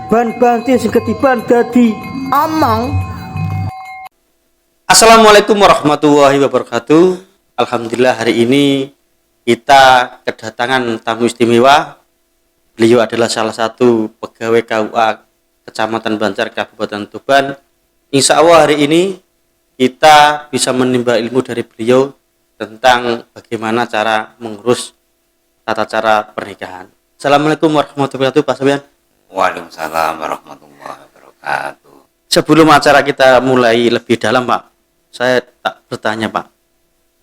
Ban banting sing ketiban dadi amang. Assalamualaikum warahmatullahi wabarakatuh. Alhamdulillah hari ini kita kedatangan tamu istimewa. Beliau adalah salah satu pegawai KUA Kecamatan Banjar Kabupaten Tuban. Insya Allah hari ini kita bisa menimba ilmu dari beliau tentang bagaimana cara mengurus tata cara pernikahan. Assalamualaikum warahmatullahi wabarakatuh, Pak Sofian. Waalaikumsalam warahmatullahi wabarakatuh. Sebelum acara kita mulai lebih dalam, Pak, saya tak bertanya, Pak.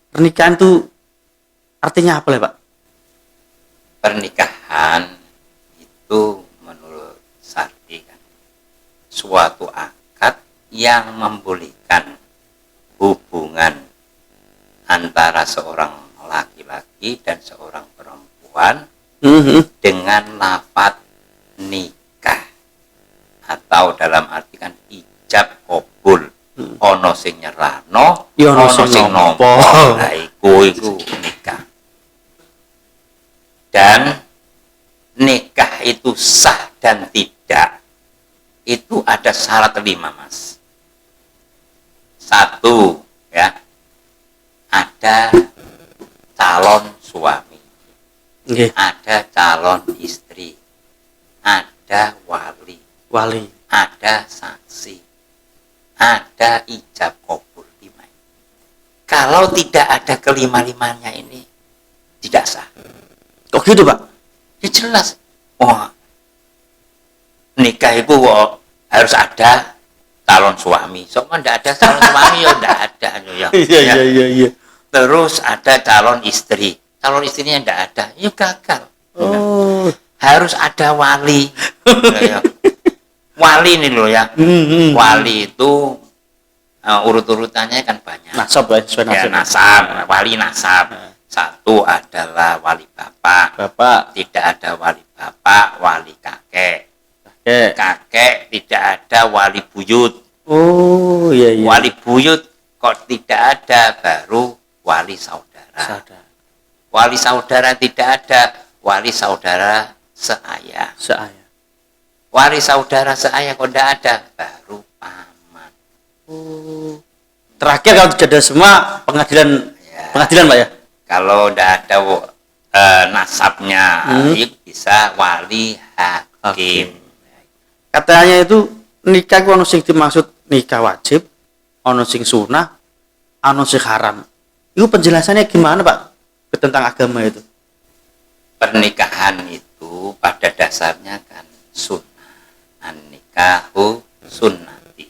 Pernikahan itu artinya apa, Pak? Pernikahan itu menurut Sardi kan suatu akad yang membolehkan hubungan antara seorang laki-laki dan seorang perempuan dengan lafaz nikah, atau dalam arti kan ijab kabul. Ono sing nyerano, ono sing nampa. Lah iku nikah. Dan nikah itu sah dan tidak itu ada syarat 5, Mas. 1, ya, ada calon suami, ada calon istri, ada wali, ada saksi, ada ijab kabul 5. Kalau tidak ada kelima-limanya ini tidak sah. Kok gitu, Pak? Ya jelas. Nikah itu harus ada calon suami. Soalnya tidak ada calon suami ya tidak ada. Iya. Terus ada calon istri. Calon istrinya tidak ada, ya gagal. Oh. Harus ada wali. Wali ini loh ya. Wali itu urut-urutannya kan banyak. Nasab ya, sesuai nasab. Ya, nasab, wali nasab. 1 adalah wali bapak. Tidak ada wali bapak, wali kakek. Kakek tidak ada wali buyut. Oh, iya. Wali buyut kok tidak ada, baru wali saudara. Wali saudara tidak ada, wali saudara seayah. Wali saudara seayah kok tidak ada, baru paman. Terakhir kalau tidak ada semua pengadilan, Pak ya? Kalau tidak ada nasabnya, itu bisa wali hakim. Katanya itu nikah itu ono sing dimaksud nikah wajib, ono sing sunah, ono sing haram. Itu penjelasannya gimana, Pak? Tentang agama itu. Pernikahan itu pada dasarnya kan sunnah. An-nikahu sunnati.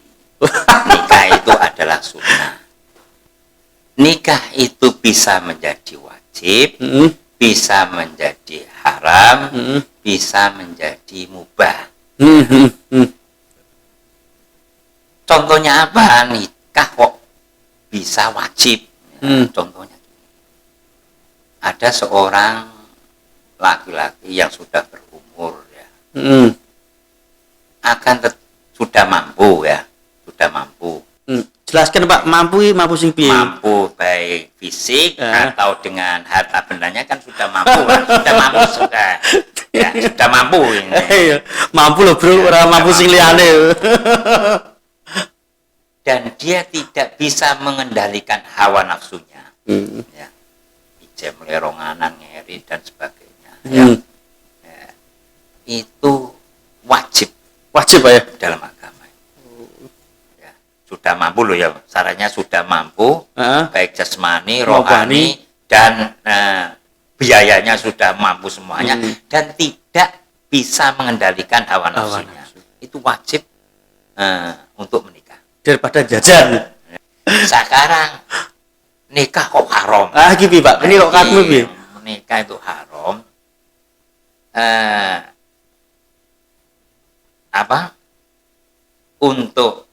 Nikah itu adalah sunnah. Nikah itu bisa menjadi wajib, bisa menjadi haram, bisa menjadi mubah. Contohnya apa? Nikah kok bisa wajib. Contohnya ada seorang laki-laki yang sudah berumur ya, sudah mampu. Jelaskan, Pak, mampu sing piye? Mampu baik fisik atau dengan harta bendanya kan sudah mampu kan? Sudah mampu ini. Mampu loh, Bro, orang mampu sing liyane. Dan dia tidak bisa mengendalikan hawa nafsunya. Ya. Ijam leronganan, ngeri dan sebagainya. Itu wajib Pak ya? dalam agama. Sudah mampu loh ya, syaratnya sudah mampu, baik jasmani, rohani, dan biayanya sudah mampu semuanya, dan tidak bisa mengendalikan hawa nafsunya. Itu wajib untuk menikah. Daripada jajan. Sekarang nikah kok haram? Gitu, Pak. Ini kok kamu piye? Menikah itu haram. Untuk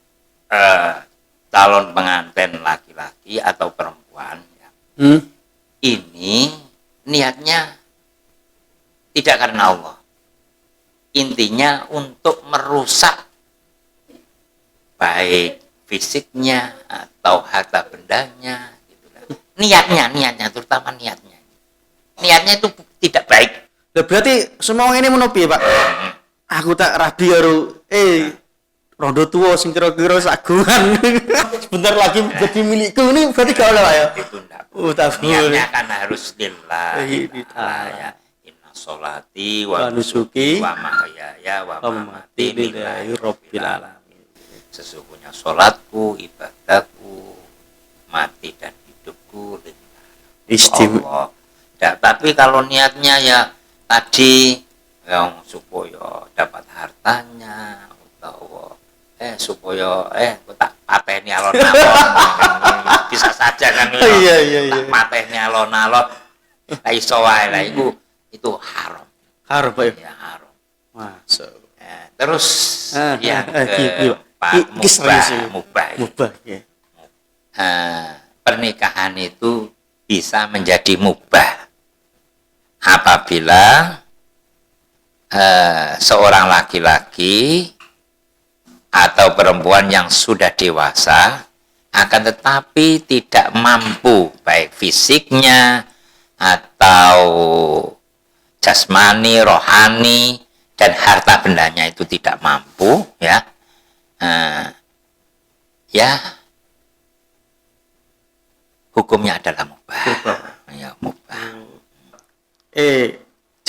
calon pengantin laki-laki atau perempuan ya, ini niatnya tidak karena Allah, intinya untuk merusak baik fisiknya atau harta bendanya gitu. Niatnya terutama niatnya itu tidak baik. Berarti semua ini menopi, Pak. aku tak rabi karo rondo tua sing kira-kira sagungan. Sebentar lagi jadi milikku ini berarti gak oleh Pak ya. Itu enggak. Tak Niatnya boleh. kan harus lillahi ta'ala ya. Inna sholati Wa wa nusuki nusuki wa mahyaya wa mamati lillahi rabbil alamin. Sesungguhnya sholatku, ibadahku, mati dan hidupku Istimewa. Allah. Ya, tapi kalau niatnya ya tadi yang supaya dapat hartanya atau supaya tak pateni alon-alon bisa saja kan Iya. pateni alon-alon lah iso wae lah itu haram. Haram Pak ya. Ya haram. Masuk. Terus yang mubah. Mubah ya. Pernikahan itu bisa menjadi mubah apabila seorang laki-laki atau perempuan yang sudah dewasa akan tetapi tidak mampu baik fisiknya atau jasmani, rohani dan harta bendanya itu tidak mampu ya hukumnya adalah mubah. Ya mubah.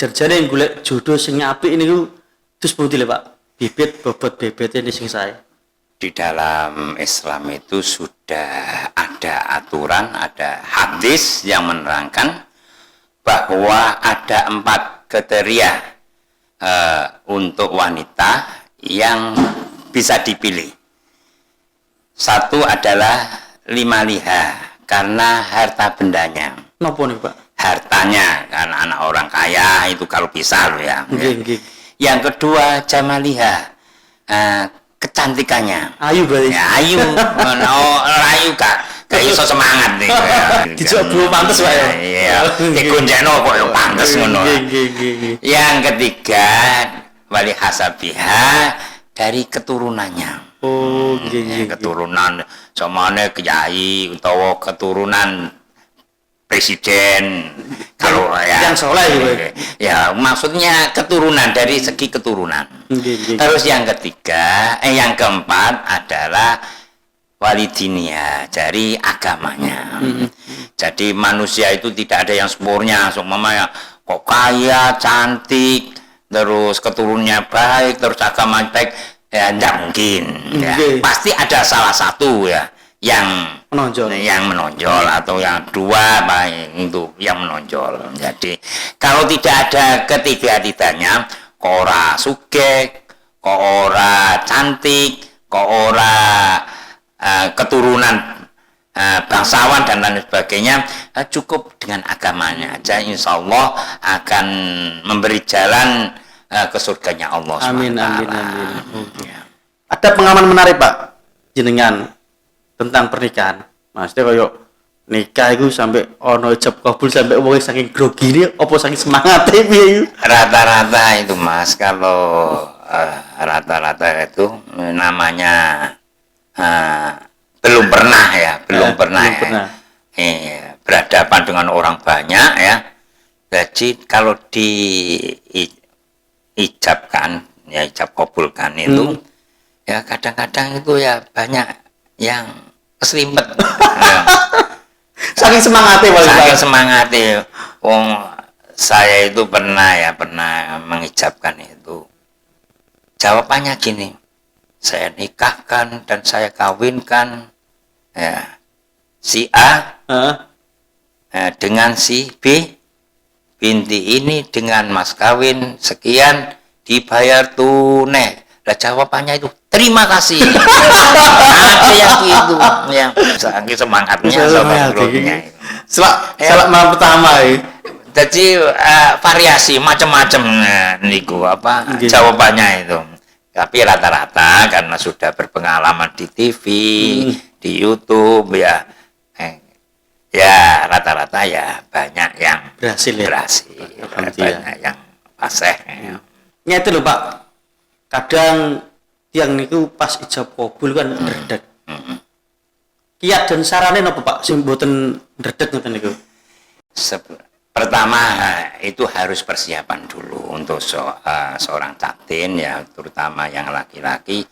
Jarjane golek jodoh sing apik niku terus pundi lho Pak? Bibit bobot bebet ini sing sae. Di dalam Islam itu sudah ada aturan, ada hadis yang menerangkan bahwa ada 4 kriteria untuk wanita yang bisa dipilih. Satu adalah 5 liha karena harta bendanya. Napa nih Pak? Hartanya karena anak orang kaya itu kalau bisa loh ya. Nggih. Yang kedua jamaliha, kecantikannya. Ayu berarti. Ya, ayu, ayu kak iso semangat nih. Dicoba pantes Pak ya. Iya, dikunjeno kok pantes ngono. Nggih. Yang ketiga wali hasabiha dari keturunannya. Oh, nggih. Keturunan somane kiai utawa keturunan presiden kalau ya yang soleh gitu. Ya maksudnya keturunan dari segi keturunan. Terus yang ketiga yang keempat adalah walidinia dari agamanya. Jadi manusia itu tidak ada yang sempurna, semuanya kok kaya, cantik, terus keturunannya baik, terus agama baik, ya tidak mungkin. Ya. Pasti ada salah satu ya yang menonjol atau yang dua baik itu yang menonjol. Jadi kalau tidak ada ketiga-tiganya, kok ora sugih, kok ora cantik, kok ora keturunan bangsawan dan lain sebagainya, cukup dengan agamanya aja, insya Allah akan memberi jalan ke surganya Allah. Amin. Ya. Ada pengalaman menarik Pak jenengan tentang pernikahan. Maksudnya kayak nikah itu sampai ono ijab kabul sampai wong saking grogi ini apa saking semangat piye? Rata-rata itu Mas, kalau rata-rata itu namanya belum pernah ya. Berhadapan dengan orang banyak ya. Jadi kalau diijabkan ya, ijab kabulkan itu ya kadang-kadang itu ya banyak yang keselimpet. Saking semangatnya. Saya itu pernah mengijabkan itu. Jawabannya gini, saya nikahkan dan saya kawinkan ya si A dengan si B, binti ini dengan mas kawin sekian dibayar tunai. Lah jawabannya itu terima kasih. Ada yang gitu ya, saking semangatnya sama grupnya. Selak malam pertama ya. Jadi variasi macam-macam niku jawabannya itu. Tapi rata-rata karena sudah berpengalaman di TV, di YouTube ya rata-rata ya banyak yang berhasil. Banyak yang fasih. Nyata lho Pak. Kadang tiang niku pas ijab kabul kan ndredeg. Kiat dan sarane napa Pak sing mboten ndredeg ngoten niku? Pertama itu harus persiapan dulu untuk seorang captain ya, terutama yang laki-laki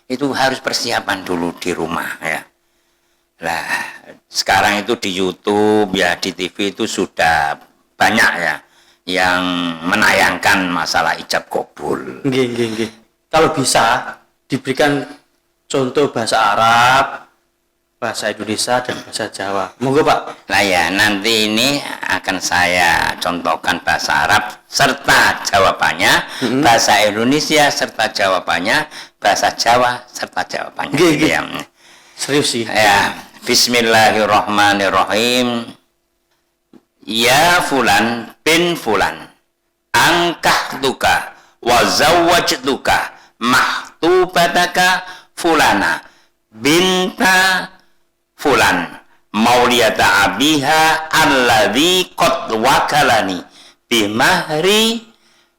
itu harus persiapan dulu di rumah ya. Lah sekarang itu di YouTube ya, di TV itu sudah banyak ya yang menayangkan masalah ijab kabul. Nggih. Kalau bisa diberikan contoh bahasa Arab, bahasa Indonesia dan bahasa Jawa. Monggo Pak. Nah ya, nanti ini akan saya contohkan bahasa Arab serta jawabannya, bahasa Indonesia serta jawabannya, bahasa Jawa serta jawabannya. Nggih. Ya. Serius sih. Ya, Bismillahirrahmanirrahim. Ya fulan bin fulan, angkahtuka wa zawwajtuka mahtubataka fulana binta fulan mauliyata abiha alladhi qad wakalani bimahri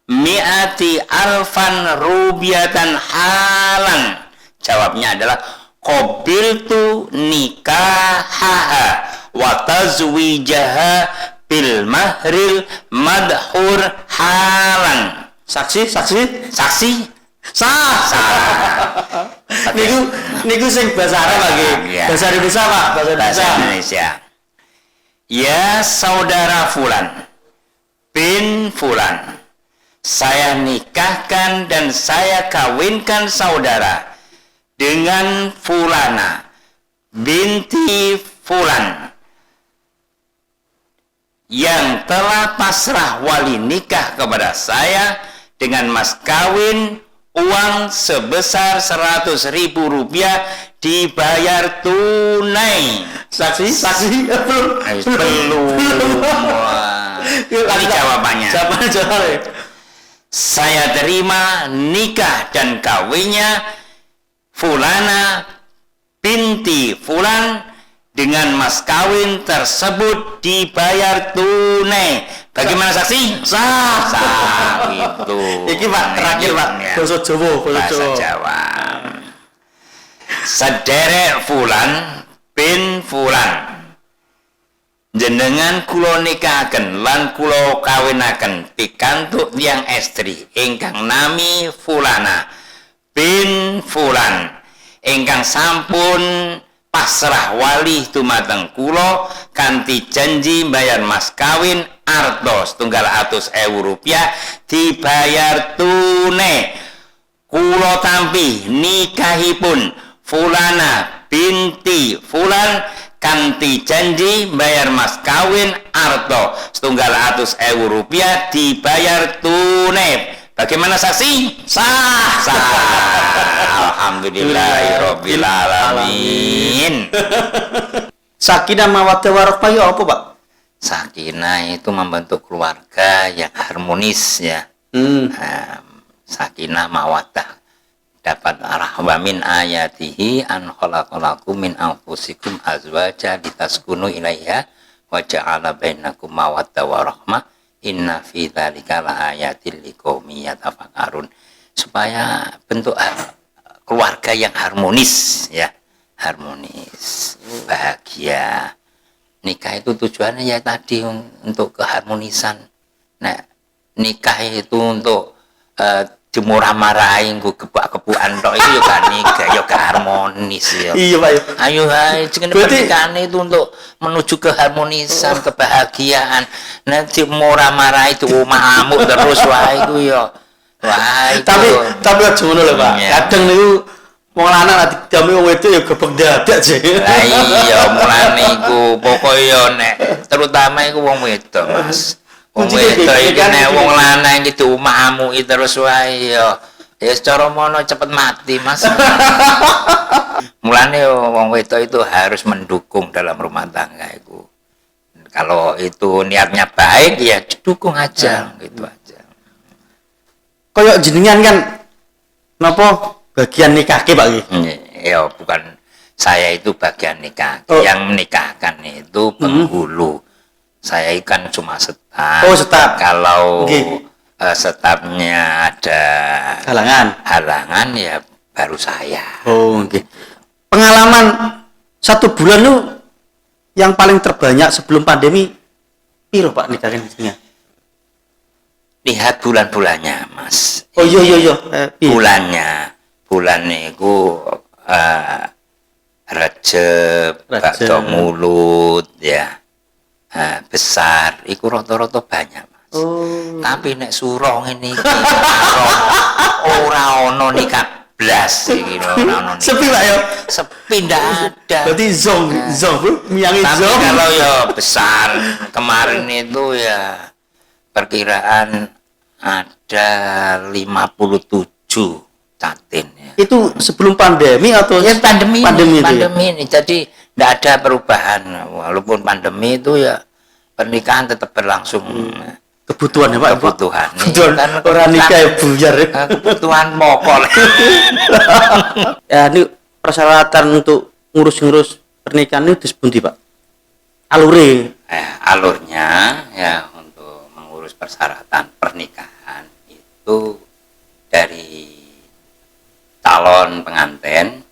mi'ati alfan rubiatan halan. Jawabnya adalah qabiltu nikahaha wa tazwijaha bil mahril madhur halan. Saksi. Sah. Niku sing bahasa Arab lagi. Ya. Bahasa Indonesia Pak, Bahasa Indonesia. Ya saudara fulan bin fulan, saya nikahkan dan saya kawinkan saudara dengan fulana binti fulan yang telah pasrah wali nikah kepada saya dengan mas kawin uang sebesar 100.000 rupiah dibayar tunai. Saksi. Belum. Ini jawabannya. Jawabannya. Saya terima nikah dan kawinnya fulana binti fulan dengan mas kawin tersebut dibayar tunai. Bagaimana saksi? Sah itu. Iki Pak terakhir Pak. Bahasa Jawa. Bahasa Jawa. Sederek fulan bin fulan, jenengan kula nikahaken lan kula kawinaken pikantuk tiyang estri ingkang nami fulana bin fulan ingkang sampun pasrah wali dumateng kula kanthi janji bayar mas kawin arta 100.000 rupiah dibayar tunai. Kula tampi nikahipun fulana binti fulan kanthi janji bayar mas kawin arta 100.000 rupiah dibayar tunai. Bagaimana saksi? Sah. Alhamdulillahirabbil alamin. Sakinah mawaddah warahmah ya apa Pak? Sakinah itu membentuk keluarga yang harmonis ya. Sakinah mawaddah dapat wa min ayatihi an khalaqalakum min anfusikum azwaja litaskunu ilaiha wa ja'ala bainakum mawaddah wa rahmah inna fi dzalika laayatil liqaumin yatafakkarun. Supaya bentuk keluarga yang harmonis ya, harmonis, bahagia. Nikah itu tujuannya ya tadi untuk keharmonisan. Nah, nikah itu untuk dimurah-marahin ku gebak-gebukan tok itu juga nikah ya harmonis ya. Iya Pak. Ayo hai jenenge pernikahan itu untuk menuju keharmonisan, kebahagiaan. Nanti murah-marah itu omahmu terus wae iku ya. Wah, tapi aja ngono lho Pak. Kadang niku wong lanang ati dame wong wedok ya gebek dadak sih. Lah iya mulane iku pokoke yo nek terutama iku wong wedok Mas. Wong wedok iki nek wong lanang iki diomahmu terus wae yo. Ya secara mono cepet mati Mas. Mulane wong wedok itu harus mendukung dalam rumah tangga iku. Kalau itu niatnya baik ya didukung aja gitu aja. Kayak jenengan kan napa bagian nikahke Pak iki? Ya bukan saya itu bagian nikah. Yang menikahkan itu penghulu. Saya kan cuma staf. Oh, staf. Kalau stafnya ada halangan ya baru saya. Oh, nggih. Pengalaman 1 bulan itu yang paling terbanyak sebelum pandemi piro Pak nikahnya jenengan? Lihat bulan-bulannya, Mas. Oh iya. Bulan niku Rejeb, bakso mulut ya. Besar iku rata-rata banyak, Mas. Oh. Tapi nek surong ini ora ono nikah blas iki ora ono. Sepi Pak ya. Sepi ndak ada. Berarti zong miyangi Tapi zong. kalau ya besar kemarin itu ya perkiraan ada 57 catin ya. Itu sebelum pandemi atau Ya pandemi itu ya? ini jadi tidak ada perubahan walaupun pandemi itu ya pernikahan tetap berlangsung. Kebutuhan ya Pak. Kebutuhan Kebutuhan orang nikah ya buyar. kebutuhan pokok. Ya ini persyaratan untuk ngurus pernikahan ini disebuti Pak. Alure. Alurnya ya untuk mengurus persyaratan pernikahan itu dari calon pengantin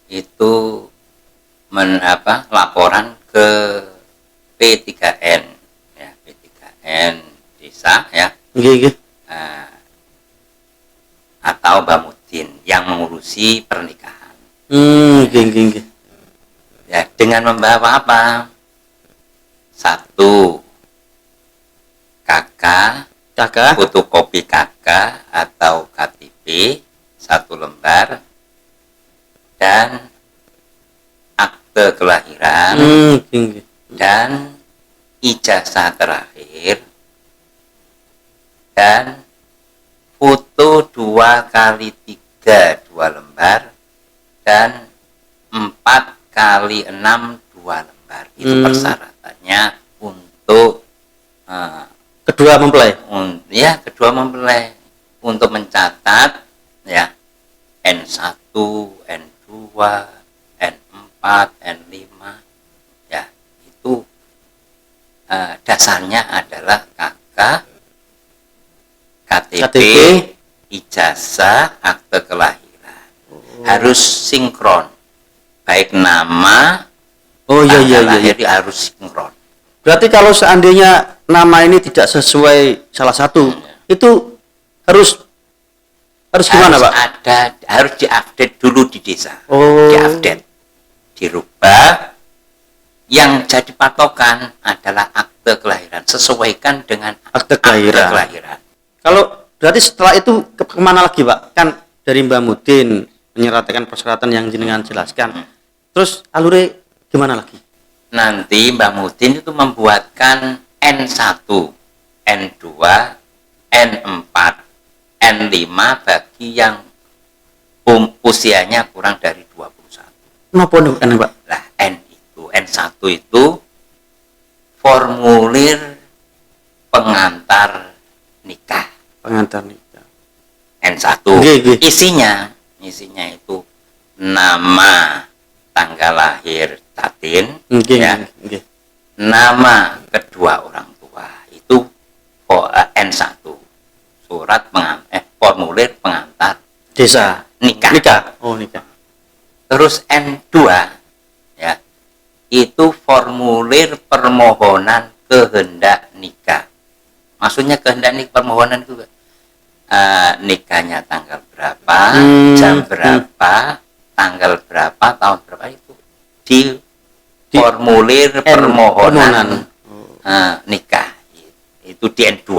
itu laporan ke P3N ya, P3N desa ya. Nggih. Atau Bamudin yang mengurusi pernikahan. Nggih. Ya, dengan membawa apa? 1 kakak, fotokopi kakak atau KTP 1 lembar dan akte kelahiran dan ijazah terakhir dan foto 2x3 2 lembar dan 4x6 2 lembar. Itu persyaratannya untuk kedua mempelai. Kedua mempelai untuk mencatat ya N1, N2, N4, N5 ya itu dasarnya adalah KTP, ijazah, akte kelahiran. Harus sinkron. Baik nama lahir harus sinkron. Berarti kalau seandainya nama ini tidak sesuai salah satu, itu harus gimana Pak? Harus diupdate dulu di desa. Oh. Diupdate, dirubah. Yang jadi patokan adalah akte kelahiran. Sesuaikan dengan akte kelahiran. Kalau berarti setelah itu kemana lagi Pak? Kan dari Mbak Mudin menyertakan persyaratan yang jenengan jelaskan. Terus alure gimana lagi? Nanti Mbak Mudin itu membuatkan N1, N2, N4, N5 bagi yang usianya kurang dari 21. Napa niku Pak? Lah N1 itu formulir pengantar nikah. N1. Isinya itu nama, tanggal lahir catin, nama kedua orang tua itu N1, surat formulir pengantar desa nikah. Oh, nikah. Terus N2 ya itu formulir permohonan kehendak nikah. Maksudnya kehendak nikah, permohonan itu nikahnya tanggal berapa, jam berapa, tanggal berapa, tahun berapa itu di formulir permohonan nikah itu di N2.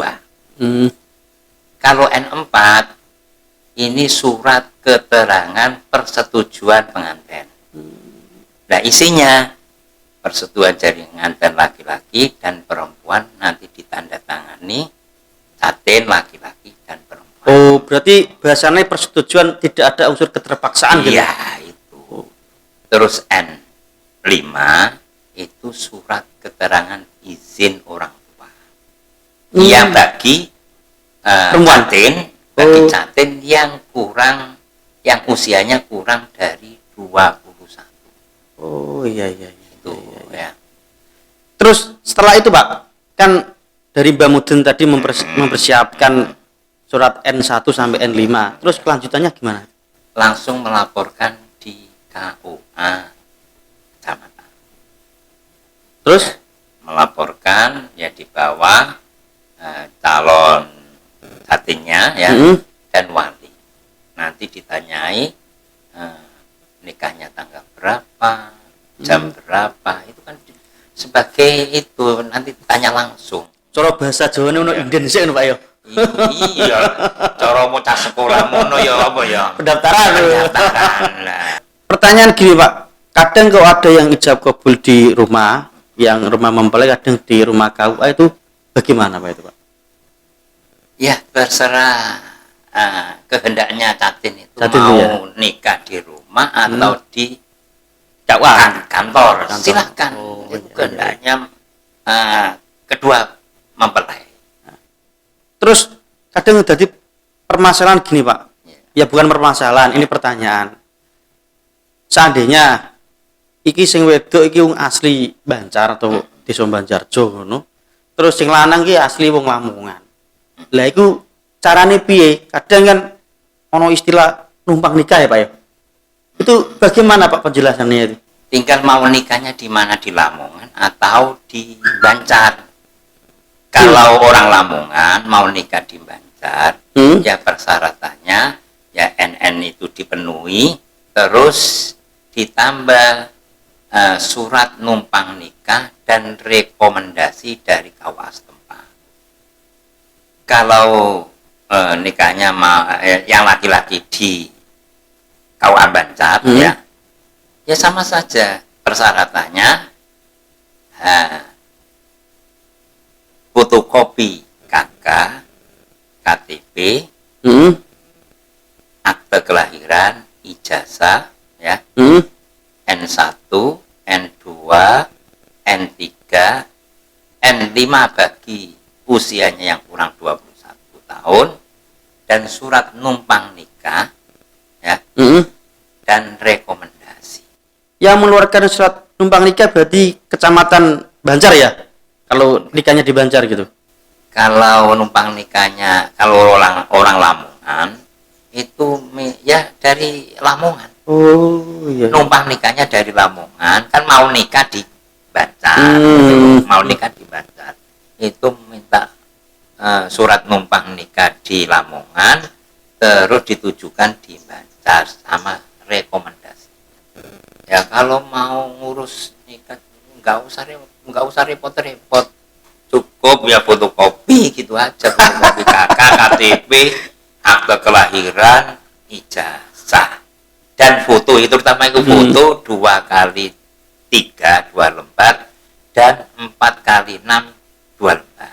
Kalau N4 ini surat keterangan persetujuan pengantin. Nah isinya persetujuan dari pengantin laki-laki dan perempuan nanti ditandatangani catin laki-laki dan perempuan. Oh berarti bahasanya persetujuan tidak ada unsur keterpaksaan gitu? Iya itu. Terus N5 itu surat keterangan izin orang tua. Iya bagi catin yang usianya kurang dari 21. Oh iya. Itu ya. Terus setelah itu Pak, kan dari Mbak Mudin tadi mempersiapkan surat N1 sampai N5. Terus kelanjutannya gimana? Langsung melaporkan di KUA kecamatan. Terus melaporkan, ya dibawa calon hatinya ya dan wali. Nanti ditanyai nikahnya tanggal berapa, jam berapa, itu kan sebagai itu nanti tanya langsung. Cara bahasa Jawa ono inden sik Pak ya. Iya, cara bocah sekolah mono ya apa ya? Pendaftaran. Nah. Pertanyaan gini Pak, kadang kok ada yang ijab kabul di rumah, yang rumah mempelai, kadang di rumah KUA, itu bagaimana Pak itu Pak? Ya terserah kehendaknya Catin itu Catin mau ya? nikah di rumah atau di kantor. Silahkan, itu kehendaknya kedua mempelai. Terus kadang jadi permasalahan gini Pak, ya bukan permasalahan, ini pertanyaan. Seandainya iki sing wedok iki wong asli Banjar atau desa Banjarjo ngono, terus sing lanang iki asli wong Lamongan. Lah iku carane piye? Kadang kan ono istilah numpang nikah ya Pak ya. Itu bagaimana Pak penjelasannya itu? Tinggal mau nikahnya di mana, di Lamongan atau di Banjar. Kalau orang Lamongan mau nikah di Banjar, ya persyaratannya ya NN itu dipenuhi, terus ditambah surat numpang nikah dan rekomendasi dari KUA setempat. Kalau nikahnya yang laki-laki di KUA Banjar ya sama saja persyaratannya fotokopi KK, KTP, akte kelahiran, ijazah, ya, N1, N2, N3, N5 bagi usianya yang kurang 21 tahun, dan surat numpang nikah, ya, dan rekomendasi. Yang mengeluarkan surat numpang nikah berarti kecamatan Banjar ya? Kalau nikahnya di Banjar gitu. Kalau numpang nikahnya, kalau orang Lamongan itu ya dari Lamongan. Oh iya. Numpang nikahnya dari Lamongan, kan mau nikah di Banjar, mau nikah di Banjar. Itu minta surat numpang nikah di Lamongan, terus ditujukan di Banjar sama rekomendasi. Ya kalau mau ngurus nikah nggak usah repot-repot, cukup ya fotokopi gitu aja, fotokopi KK, KTP, akte kelahiran, ijazah, dan foto. Itu terutama itu foto 2x3 2 lembar dan 4x6 2 lembar.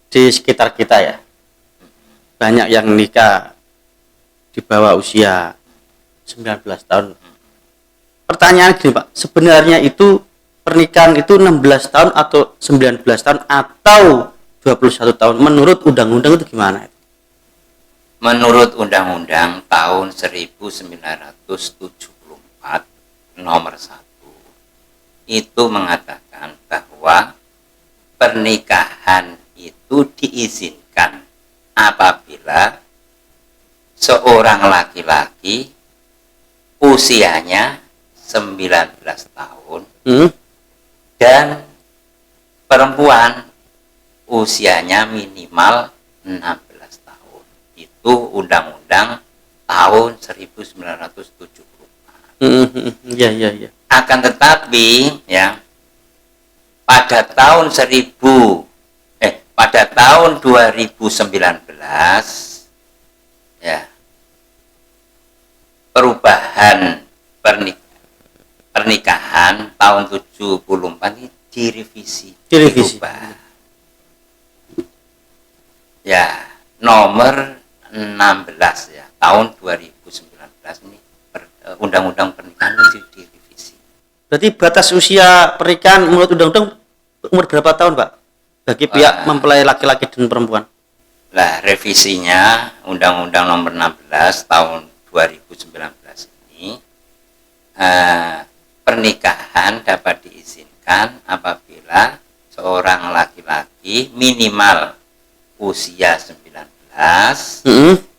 Di sekitar kita ya banyak yang nikah di bawah usia 19 tahun. Pertanyaan gini Pak, sebenarnya itu pernikahan itu 16 tahun atau 19 tahun atau 21 tahun menurut undang-undang itu gimana? Menurut Undang-Undang tahun 1974 nomor 1 itu mengatakan bahwa pernikahan itu diizinkan apabila seorang laki-laki usianya 19 tahun dan perempuan usianya minimal 16 tahun. Itu Undang-Undang tahun 1974. Iya. Akan tetapi ya pada tahun 2019 ya perubahan pernikahan tahun 74 ini direvisi. Dirubah. Ya, nomor 16 ya, tahun 2019 ini undang-undang pernikahan itu direvisi. Berarti batas usia pernikahan menurut undang-undang umur berapa tahun, Pak? Bagi pihak mempelai laki-laki dan perempuan. Lah, revisinya undang-undang nomor 16 tahun 2019 ini pernikahan dapat diizinkan apabila seorang laki-laki minimal usia 19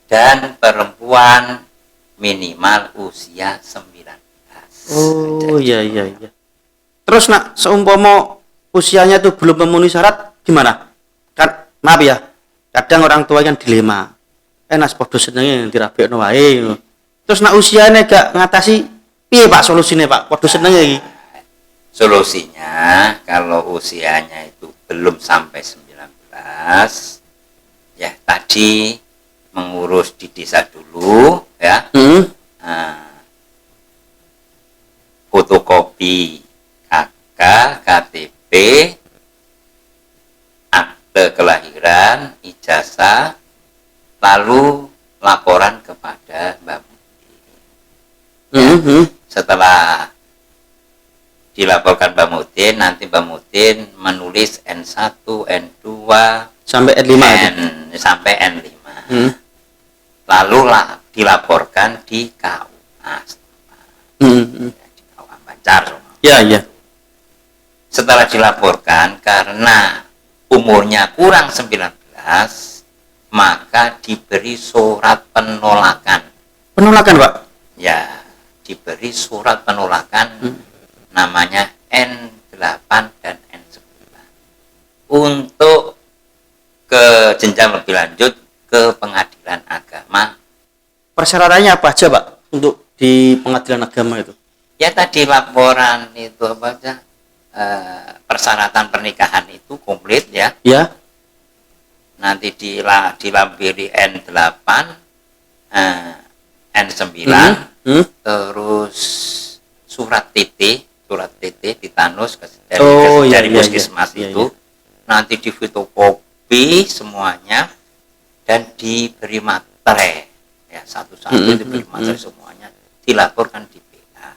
dan perempuan minimal usia 19. Oh iya. Terus nak seumpama usianya itu belum memenuhi syarat, gimana? Kan maaf ya, kadang orang tua kan dilema. Nas podo senenge dirabekno wae. Terus nak usianya gak ngatasi, piye Pak solusine Pak? Podo senenge iki. Solusinya kalau usianya itu belum sampai 19, ya tadi mengurus di desa dulu ya. Fotokopi KK, KTP, akte kelahiran, ijazah, lalu laporan kepada Mbak Muti. Ya, setelah dilaporkan Mbak Mutin, nanti Mbak Mutin menulis N1, N2 sampai N5 sampai N5. Lalu dilaporkan di KUA di KUA Banjar. Ya, ya. Setelah dilaporkan karena umurnya kurang 19, maka diberi surat penolakan. Penolakan, Pak? Ya, diberi surat penolakan namanya N8 dan N9 untuk ke jenjang lebih lanjut ke pengadilan agama. Persyaratannya apa aja Pak untuk di pengadilan agama itu? Ya tadi laporan itu apa aja, persyaratan pernikahan itu komplit ya. Ya. Nanti dilampiri N8, N9, terus surat TT ditanus dari puskesmas itu. Nanti difotokopi semuanya dan diberi materai ya, satu-satu diberi materai semuanya, dilaporkan di PA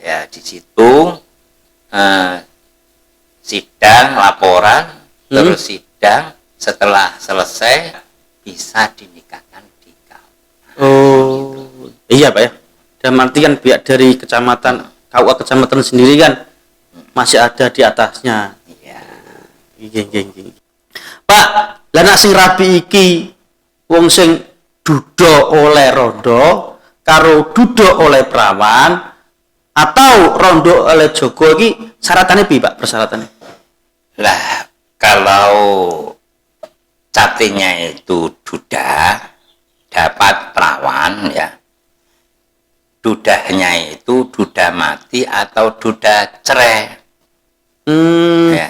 ya. Di situ sidang laporan, terus sidang, setelah selesai bisa dinikahkan di KUA. Oh iya Pak ya, dan arti kan pihak dari kecamatan KUA kecamatan sendiri kan masih ada di atasnya. Pak, lah nek sing rabi iki wong sing duda oleh rondo karo duda oleh perawan atau rondo oleh jogo iki syaratane piye Pak persyaratannya? Lah kalau catinya itu duda dapat perawan ya, dudahnya itu duda mati atau duda cerai.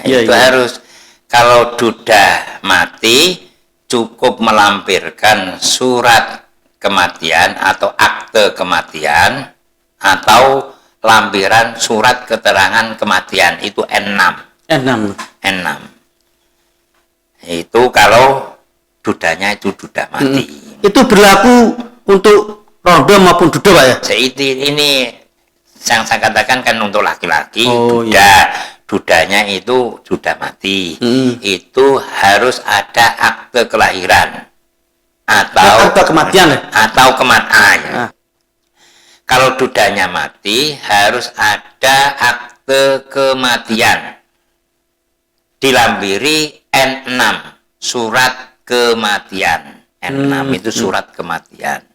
Itu harus. Kalau duda mati cukup melampirkan surat kematian atau akte kematian atau lampiran surat keterangan kematian, itu N6. Itu kalau dudanya itu duda mati. Itu berlaku untuk rondo maupun duda Pak ya? Ini yang saya katakan kan untuk laki-laki. Dudanya itu duda mati. Itu harus ada akte kelahiran atau akte kematian ya? Atau kematian. Kalau dudanya mati harus ada akte kematian, dilampiri N6 surat kematian. N6 itu surat kematian.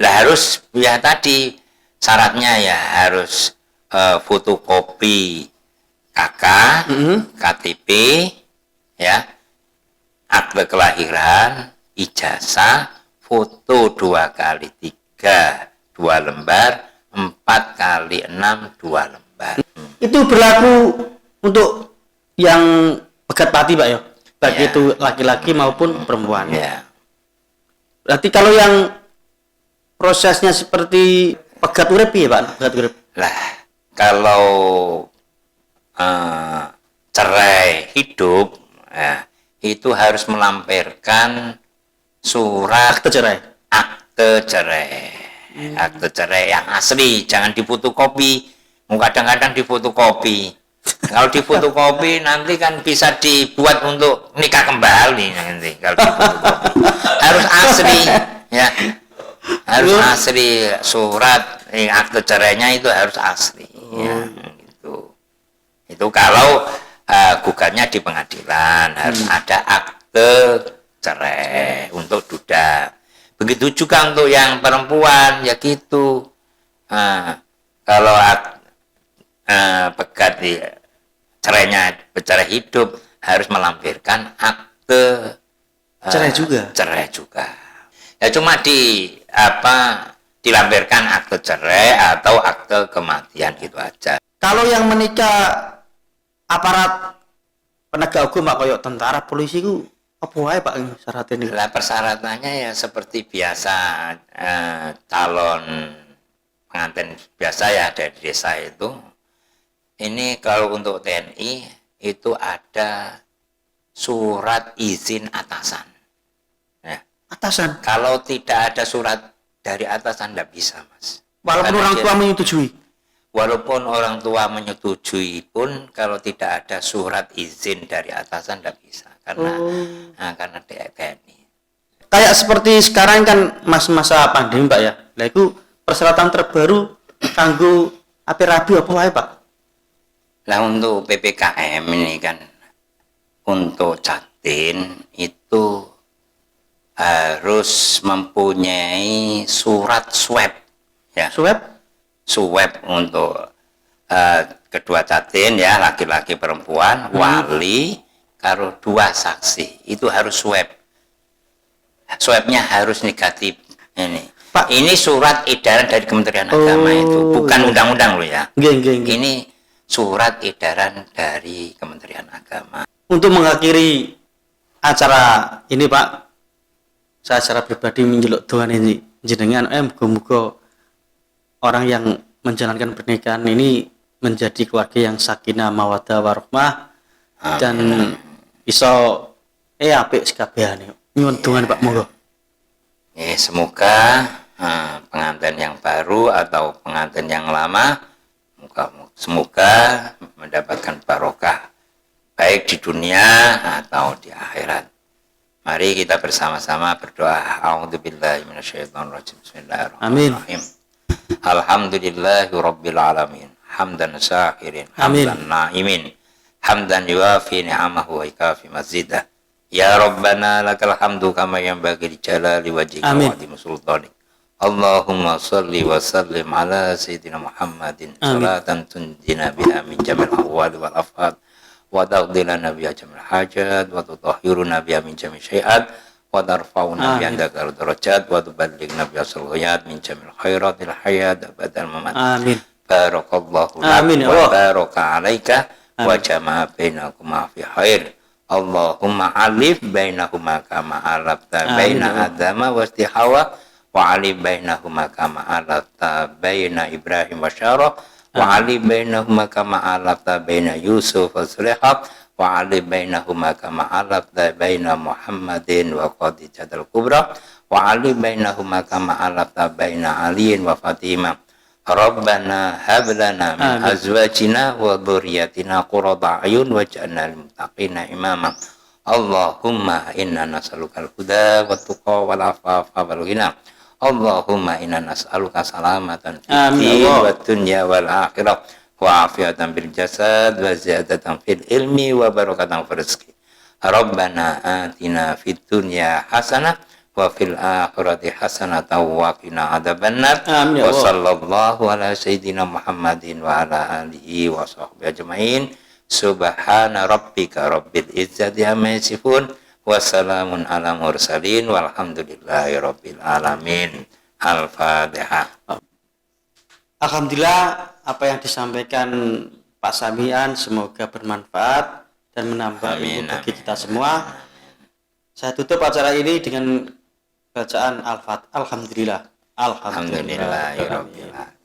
Lah harus ya tadi syaratnya ya harus fotokopi KK, KTP, ya, akte kelahiran, ijazah, foto 2x3 2 lembar, 4x6 2 lembar. Itu berlaku untuk yang pegat pati Pak ya, baik itu laki-laki maupun perempuan. Ya. Berarti kalau yang prosesnya seperti pegat urip ya Pak, pegat urip. Lah kalau cerai hidup ya, itu harus melampirkan surat akte cerai. Akte cerai yang asli, jangan difotokopi. Kadang-kadang difotokopi. Kalau difotokopi nanti kan bisa dibuat untuk nikah kembali nanti kalau difotokopi. Harus asli ya. Harus asli surat akte cerainya itu harus asli ya. Itu kalau gugatnya di pengadilan harus ada akte cerai untuk duda. Begitu juga untuk yang perempuan ya gitu. Kalau pegat bercerai hidup harus melampirkan akte Cerai juga. Cerai juga. Ya cuma dilampirkan akte cerai atau akte kematian gitu aja. Kalau yang menikah aparat penegak hukum Pak koyok tentara polisi ku apa wae Pak syaratnya? Lah persyaratannya ya seperti biasa calon pengantin biasa ya dari desa itu. Ini kalau untuk TNI itu ada surat izin atasan. Ya. Atasan. Kalau tidak ada surat dari atasan tidak bisa, Mas. Walaupun orang tua menyetujui. Walaupun orang tua menyetujui pun kalau tidak ada surat izin dari atasan tidak bisa karena TNI. Kayak seperti sekarang kan masa pandemi Pak ya. Lah itu persyaratan terbaru kanggo api rabi apa wae Pak? Lah untuk PPKM ini kan untuk Jatin itu harus mempunyai surat swab ya. Swab untuk kedua Jatin ya, laki-laki perempuan, wali karo 2 saksi itu harus swab. Swabnya harus negatif ini. Pak, ini surat edaran dari Kementerian Agama itu, bukan undang-undang loh ya. Ini surat edaran dari Kementerian Agama. Untuk mengakhiri acara ini Pak, saya secara pribadi menjeluk Tuhan ini jenengan muga-muga orang yang menjalankan pernikahan ini menjadi keluarga yang sakinah mawaddah warahmah dan iso apik sekabehane. Nyuwun Tuhan Pak moga. Semoga pengantin yang baru atau pengantin yang lama semoga mendapatkan barokah baik di dunia atau di akhirat. Mari kita bersama-sama berdoa. A'udzubillahi minasyaitonirrajim. Bismillahirrahmanirrahim. Alhamdulillahirabbil alamin. Hamdan syakirin, hamdan naimin, hamdan yuafi ni'amahu wa ikafi mazidah. Ya Rabbana lakal hamdu kama yanbaghi li jalali wajhika wa 'azimi sultanik. Allahumma shalli wa sallim ala sayyidina Muhammadin salatan tunjina biha min jamil ahwal wal afat wa taqdilana biha jamil hajat wa tutahhiruna biha min jamil syai'at wa tarfa'una biha indaka darajat wa tuballighna biha salawat min jamil khairatil hayat abadal mamat. Amin. Barakallahu lak wa baraka alaika wa jama'a bainakuma fi khair. Allahumma alif bainahuma kama alafta baina Adama wa Hawa wa alif bainahuma kama alafta baina Ibrahim wa Syarah wa alif bainahuma kama alafta baina Yusuf wa Sulaiman wa alif bainahuma kama alafta baina Muhammadin wa Khadijah al-Kubra wa alif bainahuma kama alafta baina Aliin wa Fatimah. Rabbana hab lana min azwajina wa dhurriyyatina qurrata a'yun waj'alna lil muttaqina imama. Allahumma inna nas'alukal huda wat tuqa wal afafa wal ghina. Allahumma inna nas'aluka salamatan fid din wad dunya wal akhirah wa afiyatan bil jasad wa ziyadatan fil ilmi wa barakatan fil rizqi. Rabbana atina fid dunya hasanah wa fil akhirati hasanatan wa qina adzabannar. Wa sallallahu ala sayyidina Muhammadin wa ala alihi wa sahbihi ajmain. Subhana rabbika rabbil izzati amma yasifun wa salamun ala mursalin walhamdulillahi rabbil alamin. Al-Fatihah. Alhamdulillah apa yang disampaikan Pak Samian semoga bermanfaat dan menambah ilmu bagi kita semua. Saya tutup acara ini dengan bacaan Al-Fatihah. Alhamdulillah. Alhamdulillah.